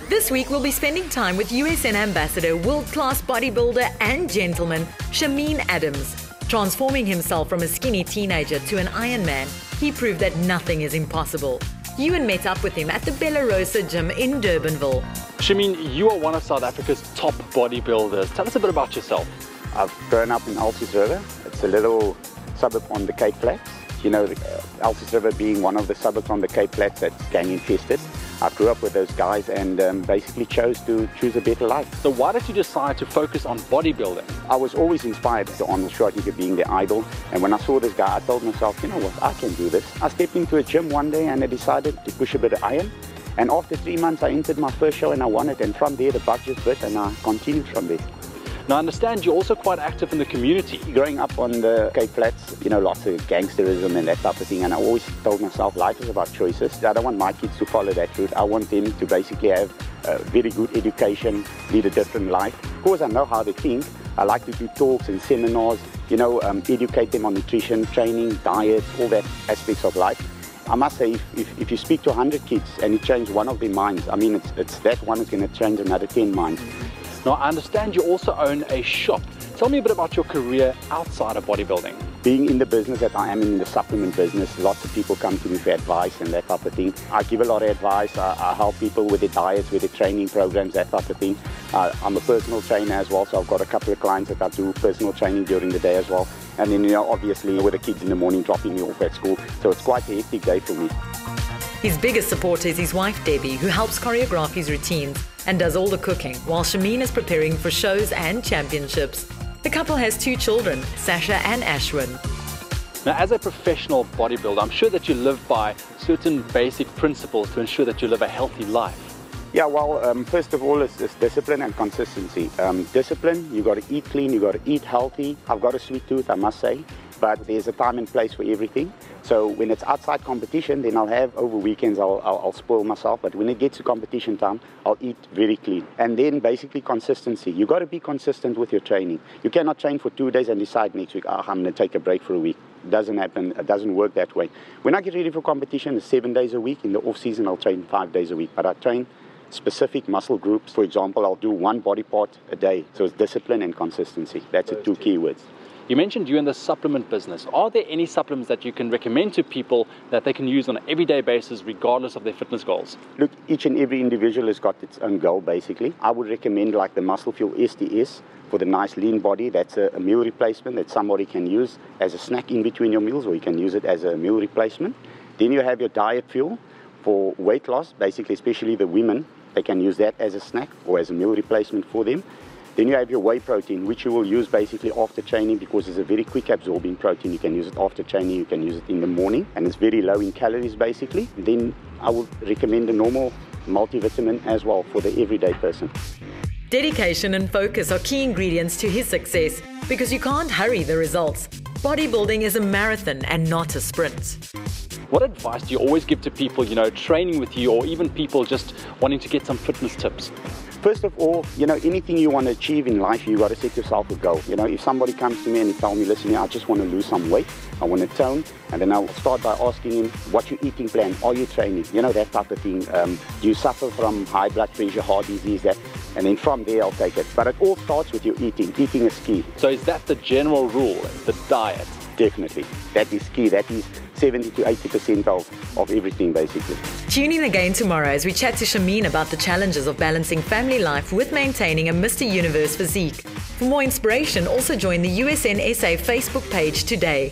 This week we'll be spending time with USN ambassador, world-class bodybuilder and gentleman, Shameen Adams. Transforming himself from a skinny teenager to an Ironman, he proved that nothing is impossible. Ewan met up with him at the Bella Rosa gym in Durbanville. Shameen, you are one of South Africa's top bodybuilders. Tell us a bit about yourself. I've grown up in Elsies River. It's a little suburb on the Cape Flats. You know, Elsies River being one of the suburbs on the Cape Flats that's gang infested. I grew up with those guys and basically chose to choose a better life. So why did you decide to focus on bodybuilding? I was always inspired to Arnold Schwarzenegger being the idol. And when I saw this guy, I told myself, you know what, I can do this. I stepped into a gym one day and I decided to push a bit of iron. And after 3 months, I entered my first show and I won it. And from there, the bug just bit and I continued from there. Now, I understand you're also quite active in the community. Growing up on the Cape Flats, you know, lots of gangsterism and that type of thing, and I always told myself life is about choices. I don't want my kids to follow that route. I want them to basically have a very good education, lead a different life. Of course, I know how they think. I like to do talks and seminars, you know, educate them on nutrition, training, diets, all that aspects of life. I must say, if you speak to 100 kids and you change one of their minds, I mean, it's that one is going to change another 10 minds. Now, I understand you also own a shop. Tell me a bit about your career outside of bodybuilding. Being in the business that I am in the supplement business, lots of people come to me for advice and that type of thing. I give a lot of advice. I help people with their diets, with their training programs, that type of thing. I'm a personal trainer as well, so I've got a couple of clients that I do personal training during the day as well. And then, you know, obviously with the kids in the morning, dropping me off at school. So it's quite a hectic day for me. His biggest supporter is his wife, Debbie, who helps choreograph his routines and does all the cooking, while Shameen is preparing for shows and championships. The couple has 2 children, Sasha and Ashwin. Now, as a professional bodybuilder, I'm sure that you live by certain basic principles to ensure that you live a healthy life. Yeah, well, first of all, it's discipline and consistency. Discipline, you got to eat clean, you got to eat healthy. I've got a sweet tooth, I must say, but there's a time and place for everything. So when it's outside competition, then I'll have over weekends, I'll spoil myself. But when it gets to competition time, I'll eat very clean. And then basically consistency. You got to be consistent with your training. You cannot train for 2 days and decide next week, I'm going to take a break for a week. It doesn't happen. It doesn't work that way. When I get ready for competition, it's 7 days a week. In the off season, I'll train 5 days a week. But I train specific muscle groups. For example, I'll do 1 body part a day. So it's discipline and consistency. That's the 2 keywords. You mentioned you're in the supplement business. Are there any supplements that you can recommend to people that they can use on an everyday basis regardless of their fitness goals? Look, each and every individual has got its own goal basically. I would recommend like the Muscle Fuel STS for the nice lean body. That's a meal replacement that somebody can use as a snack in between your meals, or you can use it as a meal replacement. Then you have your Diet Fuel for weight loss, basically especially the women. They can use that as a snack or as a meal replacement for them. Then you have your whey protein, which you will use basically after training because it's a very quick absorbing protein. You can use it after training, you can use it in the morning, and it's very low in calories basically. Then I would recommend the normal multivitamin as well for the everyday person. Dedication and focus are key ingredients to his success because you can't hurry the results. Bodybuilding is a marathon and not a sprint. What advice do you always give to people, you know, training with you, or even people just wanting to get some fitness tips? First of all, you know, anything you want to achieve in life, you got to set yourself a goal. You know, if somebody comes to me and tells me, listen, I just want to lose some weight, I want to tone, and then I'll start by asking him, what's your eating plan? Are you training? You know, that type of thing. Do you suffer from high blood pressure, heart disease, that? And then from there, I'll take it. But it all starts with your eating. Eating is key. So is that the general rule, the diet? Definitely. That is key. That is 70 to 80% of everything, basically. Tune in again tomorrow as we chat to Shameen about the challenges of balancing family life with maintaining a Mr. Universe physique. For more inspiration, also join the USN SA Facebook page today.